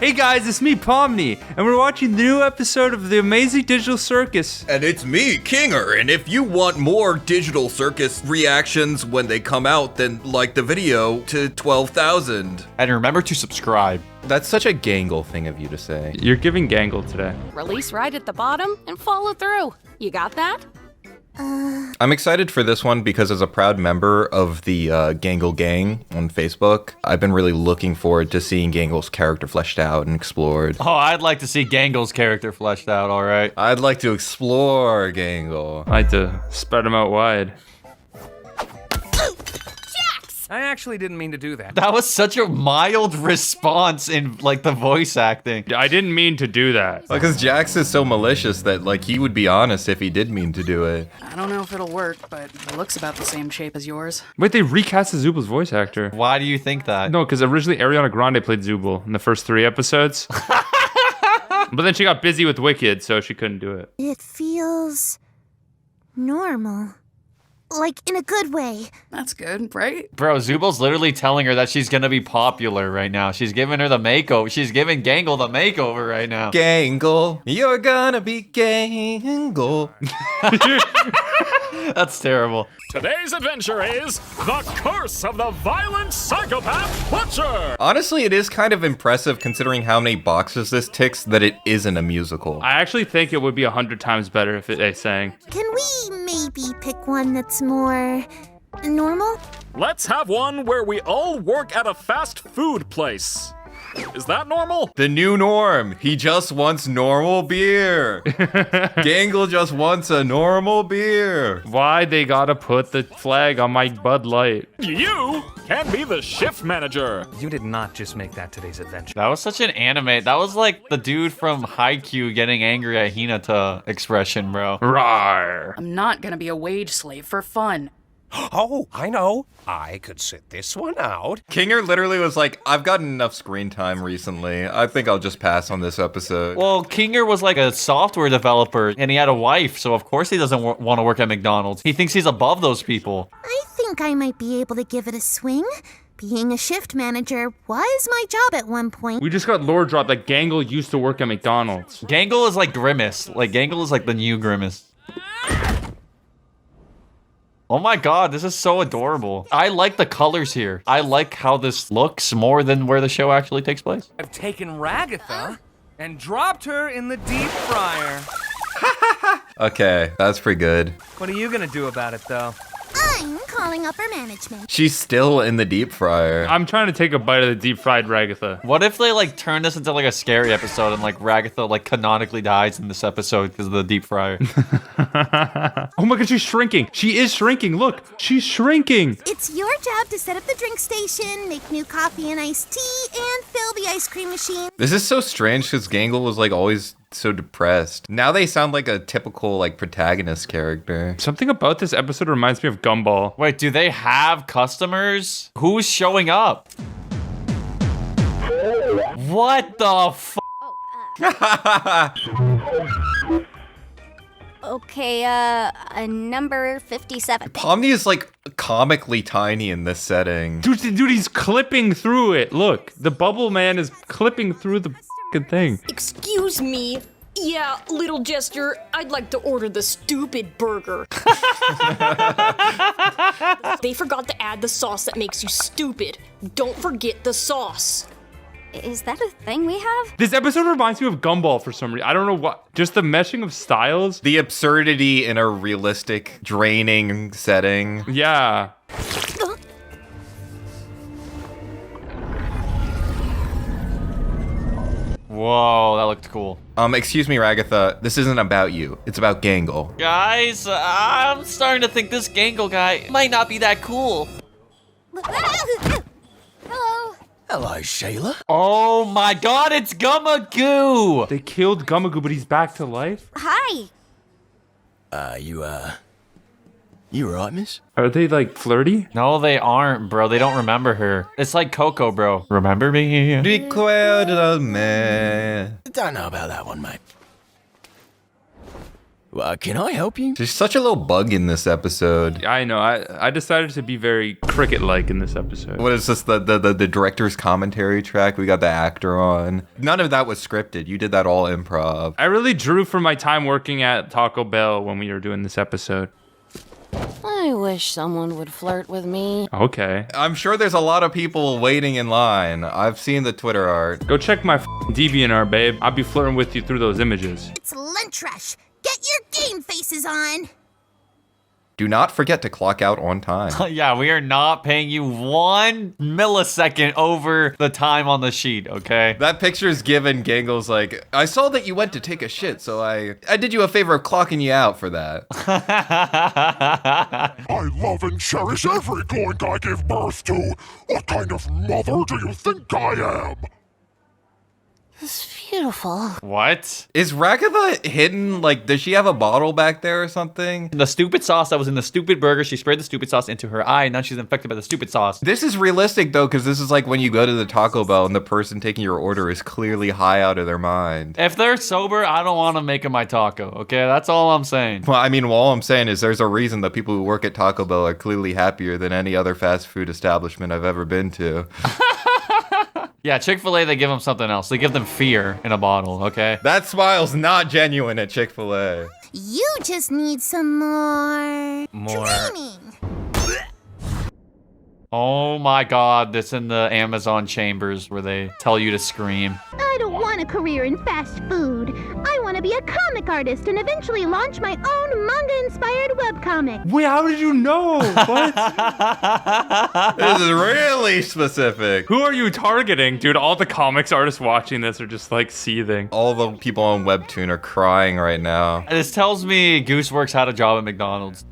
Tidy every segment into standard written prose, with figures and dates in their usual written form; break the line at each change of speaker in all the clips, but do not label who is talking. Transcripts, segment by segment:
Hey guys, it's me, Pomni, and we're watching the new episode of the Amazing Digital Circus.
And it's me, Kinger, and if you want more Digital Circus reactions when they come out, then like the video to 12,000.
And remember to subscribe.
That's such a Gangle thing of you to say.
You're giving Gangle today.
Release right at the bottom and follow through. You got that?
I'm excited for this one because as a proud member of the Gangle gang on Facebook, I've been really looking forward to seeing Gangle's character fleshed out and explored.
Oh, I'd like to see Gangle's character fleshed out, all right.
I'd like to explore Gangle.
I like to spread them out wide.
I actually didn't mean to do that.
That was such a mild response in, like, the voice acting.
I didn't mean to do that.
Because Jax is so malicious that, like, he would be honest if he did mean to do it.
I don't know if it'll work, but it looks about the same shape as yours.
Wait, they recast the Zooble's voice actor.
Why do you think that?
No, because originally Ariana Grande played Zooble in the first 3 episodes. But then she got busy with Wicked, so she couldn't do it.
It feels normal. Like, in a good way.
That's good, right?
Bro, Zooble's literally telling her that she's gonna be popular right now. She's giving her the makeover. She's giving Gangle the makeover right now.
Gangle, you're gonna be Gangle.
That's terrible.
Today's adventure is The Curse of the Violent Psychopath Butcher!
Honestly, it is kind of impressive considering how many boxes this ticks that it isn't a musical.
I actually think it would be 100 times better if they sang.
Can we maybe pick one that's more normal?
Let's have one where we all work at a fast food place. Is that normal?
The new norm. He just wants normal beer. Gangle just wants a normal beer.
Why they gotta put the flag on my Bud Light?
You can be the shift manager.
You did not just make that today's adventure.
That was such an anime. That was like the dude from Haikyuu getting angry at Hinata expression, bro.
Rawr.
I'm not gonna be a wage slave for fun.
Oh, I know. I could sit this one out.
Kinger literally was like, I've gotten enough screen time recently. I think I'll just pass on this episode.
Well, Kinger was like a software developer, and he had a wife, so of course he doesn't want to work at McDonald's. He thinks he's above those people.
I think I might be able to give it a swing. Being a shift manager was my job at one point.
We just got lore dropped that Gangle used to work at McDonald's.
Gangle is like Grimace. Like, Gangle is like the new Grimace. Oh my god, this is so adorable. I like the colors here. I like how this looks more than where the show actually takes place.
I've taken Ragatha and dropped her in the deep fryer.
Okay, that's pretty good.
What are you gonna do about it, though?
I'm calling upper management.
She's still in the deep fryer.
I'm trying to take a bite of the deep fried Ragatha.
What if they like turn this into like a scary episode and like Ragatha like canonically dies in this episode because of the deep fryer?
Oh my god, she's shrinking. She is shrinking. Look, she's shrinking.
It's your job to set up the drink station, make new coffee and iced tea, and fill the ice cream machine.
This is so strange because Gangle was like always so depressed. Now they sound like a typical like protagonist character.
Something about this episode reminds me of Gumball.
Wait, do they have customers? Who's showing up? What the f?
Okay, number 57.
Pomni is like comically tiny in this setting.
Dude, he's clipping through it. Look, the bubble man is clipping through the fucking thing.
Excuse me. Yeah, little jester, I'd like to order the stupid burger. They forgot to add the sauce that makes you stupid. Don't forget the sauce.
Is that a thing we have?
This episode reminds me of Gumball for some reason. I don't know what. Just the meshing of styles.
The absurdity in a realistic, draining setting.
Yeah.
Whoa, that looked cool.
Excuse me, Ragatha. This isn't about you. It's about Gangle.
Guys, I'm starting to think this Gangle guy might not be that cool.
Hello.
Hello, Shayla.
Oh my god, it's Gumagoo!
They killed Gumagoo, but he's back to life?
Hi.
You right, miss?
Are they, like, flirty?
No, they aren't, bro. They don't remember her. It's like Coco, bro. Remember me?
Recuérdame.
Don't know about that one, mate. Can I help you?
There's such a little bug in this episode.
I know. I decided to be very cricket-like in this episode.
What is this, the director's commentary track? We got the actor on. None of that was scripted. You did that all improv.
I really drew from my time working at Taco Bell when we were doing this episode.
I wish someone would flirt with me.
Okay.
I'm sure there's a lot of people waiting in line. I've seen the Twitter art.
Go check my DeviantArt, babe. I'll be flirting with you through those images.
It's lunch rush. Get your game faces on.
Do not forget to clock out on time.
Yeah, we are not paying you 1 millisecond over the time on the sheet, okay?
That picture's given. Gangle's like, I saw that you went to take a shit, so I did you a favor of clocking you out for that.
I love and cherish every Gloink I give birth to. What kind of mother do you think I am?
It's beautiful.
What?
Is Ragatha hidden? Like, does she have a bottle back there or something?
The stupid sauce that was in the stupid burger, she sprayed the stupid sauce into her eye, and now she's infected by the stupid sauce.
This is realistic, though, because this is like when you go to the Taco Bell and the person taking your order is clearly high out of their mind.
If they're sober, I don't want to make them my taco, okay? That's all I'm saying.
Well, I mean, all I'm saying is there's a reason that people who work at Taco Bell are clearly happier than any other fast food establishment I've ever been to.
Yeah, Chick-fil-A, they give them something else. They give them fear in a bottle, okay?
That smile's not genuine at Chick-fil-A.
You just need some more training.
Oh my god, that's in the Amazon chambers where they tell you to scream.
I don't want a career in fast food. I want to be a comic artist and eventually launch my own manga-inspired webcomic.
Wait, how did you know? What?
This is really specific.
Who are you targeting? Dude, all the comics artists watching this are just like seething.
All the people on Webtoon are crying right now.
This tells me Gooseworks had a job at McDonald's.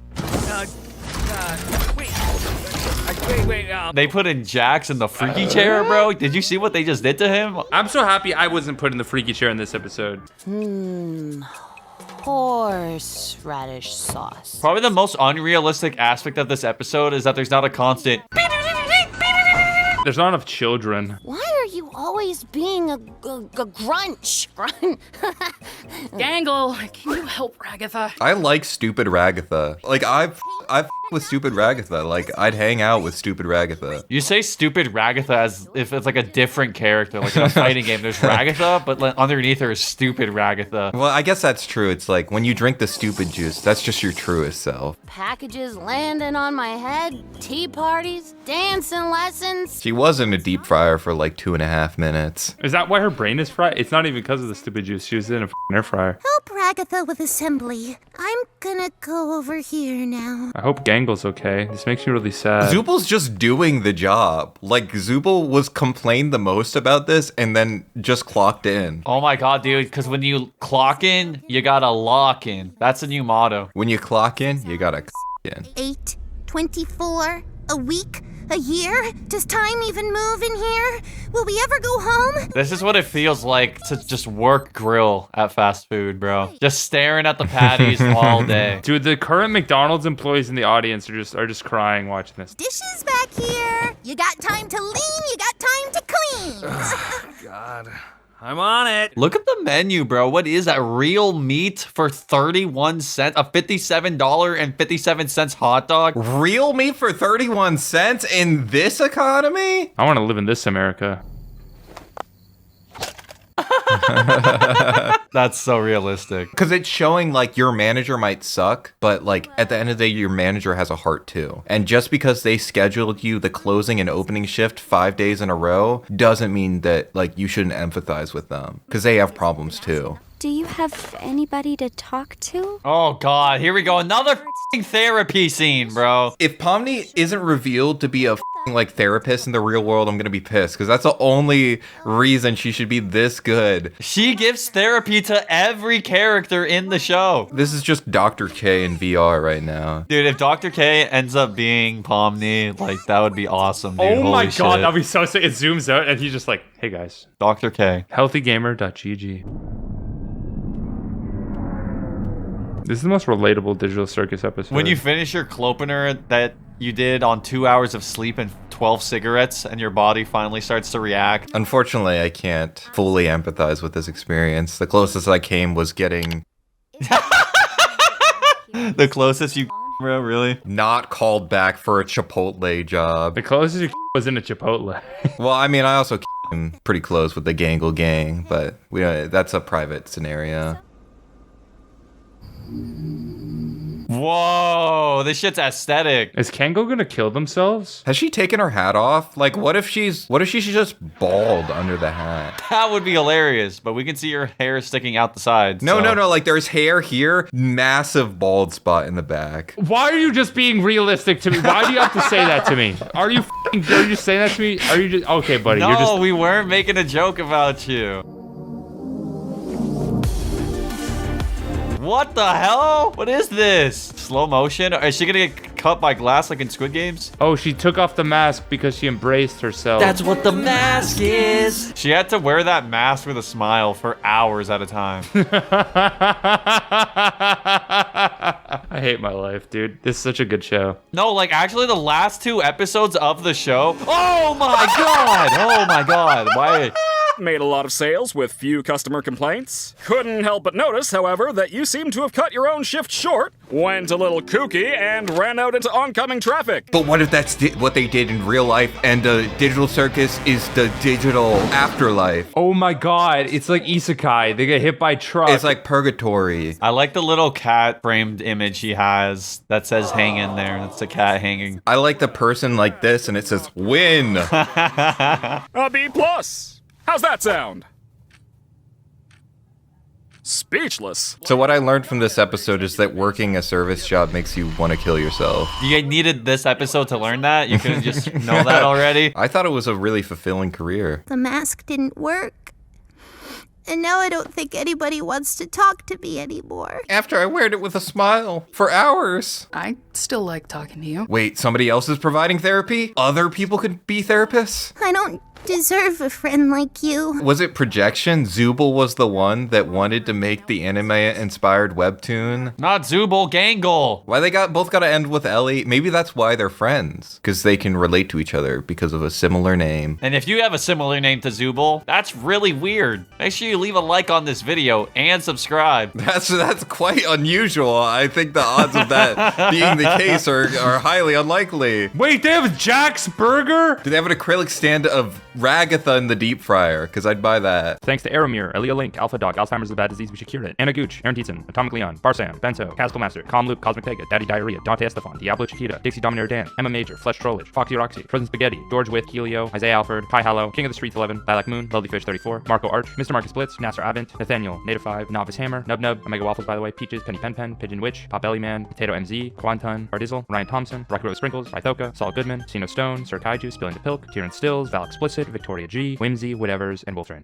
Wait.
They put in Jax in the freaky chair, bro. Did you see what they just did to him?
I'm so happy I wasn't put in the freaky chair in this episode.
Horseradish sauce.
Probably the most unrealistic aspect of this episode is that there's not a constant.
There's not enough children.
Why are you always being a grunch?
Gangle, can you help Ragatha?
I like stupid Ragatha. Like, I've with stupid Ragatha. Like, I'd hang out with stupid Ragatha.
You say stupid Ragatha as if it's like a different character, like in a fighting game. There's Ragatha, but like underneath her is stupid Ragatha.
Well, I guess that's true. It's like when you drink the stupid juice, that's just your truest self.
Packages landing on my head, tea parties, dancing lessons.
She was in a deep fryer for like 2.5 minutes.
Is that why her brain is fried? It's not even because of the stupid juice. She was in a air fryer.
Help Ragatha with assembly. I'm gonna go over here now.
I hope Gangle's okay. This makes me really sad.
Zooble's just doing the job. Like, Zooble was complained the most about this and then just clocked in.
Oh my god, dude, because when you clock in, you gotta lock in. That's a new motto.
When you clock in, you gotta in.
8, 24, a week, a year? Does time even move in here? Will we ever go home?
This is what it feels like to just work grill at fast food, bro. Just staring at the patties all day.
Dude, the current McDonald's employees in the audience are just crying watching this.
Dishes back here. You got time to lean, you got time to clean.
God. I'm on it.
Look at the menu, bro. What is that? Real meat for 31 cents? A $57.57 hot dog?
Real meat for 31 cents in this economy?
I want to live in this America.
That's so realistic.
Because it's showing like your manager might suck, but like at the end of the day, your manager has a heart too. And just because they scheduled you the closing and opening shift 5 days in a row doesn't mean that like you shouldn't empathize with them because they have problems too.
Do you have anybody to talk to?
Oh god, here we go. Another f***ing therapy scene, bro.
If Pomni isn't revealed to be a like therapist in the real world, I'm gonna be pissed because that's the only reason she should be this good.
She gives therapy to every character in the show.
This is just Dr. K in VR right now.
Dude, if Dr. K ends up being Pomni, like that would be awesome, dude.
Oh my
Holy
god,
shit.
that'd be so sick. It zooms out and he's just like, hey guys.
Dr. K.
Healthygamer.gg. This is the most relatable Digital Circus episode.
When you finish your clopener that you did on 2 hours of sleep and 12 cigarettes and your body finally starts to react.
Unfortunately, I can't fully empathize with this experience. The closest I came was getting...
The closest you, bro, really?
Not called back for a Chipotle job.
The closest you was in a Chipotle.
Well, I mean, I also am pretty close with the Gangle gang, but that's a private scenario.
Whoa, this shit's aesthetic.
Is Kango gonna kill themselves?
Has she taken her hat off? Like, what if she's just bald under the hat?
That would be hilarious, but we can see her hair sticking out the sides.
No,
so.
no, like there's hair here, massive bald spot in the back.
Why are you just being realistic to me? Why do you have to say that to me? Are you just saying that to me? Are you just okay, buddy?
No,
You're just...
we weren't making a joke about you. What the hell? What is this? Slow motion? Is she gonna get cut by glass like in Squid Games?
Oh, she took off the mask because she embraced herself.
That's what the mask is. She had to wear that mask with a smile for hours at a time.
I hate my life, dude. This is such a good show.
No, like actually the last 2 episodes of the show. Oh my god! Oh my god! Why?
Made a lot of sales with few customer complaints. Couldn't help but notice, however, that you seem to have cut your own shift short, went a little kooky, and ran out into oncoming traffic.
But what if that's what they did in real life and the digital circus is the digital afterlife?
Oh my god, it's like isekai. They get hit by trucks.
It's like purgatory.
I like the little cat framed image he has that says hang in there. That's the cat hanging.
I like the person like this and it says win.
A B+. How's that sound? Speechless.
So what I learned from this episode is that working a service job makes you want to kill yourself.
You needed this episode to learn that? You couldn't just know that already?
I thought it was a really fulfilling career.
The mask didn't work. And now I don't think anybody wants to talk to me anymore.
After I weared it with a smile for hours.
I still like talking to you.
Wait, somebody else is providing therapy? Other people could be therapists?
I don't deserve a friend like you.
Was it projection? Zooble was the one that wanted to make the anime-inspired webtoon?
Not Zooble, Gangle.
Why they both got to end with Ellie? Maybe that's why they're friends. Because they can relate to each other because of a similar name.
And if you have a similar name to Zooble, that's really weird. Make sure you leave a like on this video and subscribe.
That's quite unusual. I think the odds of that being the case are highly unlikely.
Wait, they have Jack's Burger?
Do they have an acrylic stand of Ragatha in the deep fryer? Because I'd buy that.
Thanks to Aeromir, Elia Link, Alpha Dog, Alzheimer's is a bad disease, we should cure it. Anna Gooch, Aaron Tietzen, Atomic Leon, Barsam, Bento, Castle Master, Calm Luke, Cosmic Pega, Daddy Diarrhea, Dante Estefan, Diablo Chiquita, Dixie Dominator Dan, Emma Major, Flesh Trollage, Foxy Roxy, Frozen Spaghetti, George With, Helio, Isaiah Alford, Kai Hallow, King of the Streets 11, Lilac Moon, Lovely Fish 34, Marco Arch, Mr. Marcus Blitz, Nasser Avent, Nathaniel, Native 5, Novice Hammer, Nub Nub, Omega Waffles by the way, Peaches, Penny Pen Pen, Pigeon Witch, Pop Belly Man, Potato MZ, Quanton, Ardizzle, Ryan Thompson, Rocky Rose Sprinkles, Rythoka, Saul Goodman, Sino Stone, Sir Kaiju, Spilling the Pilk, Tieran Stills, Val Explicit, Victoria G, Whimsy, Whatevers, and Wolfrain.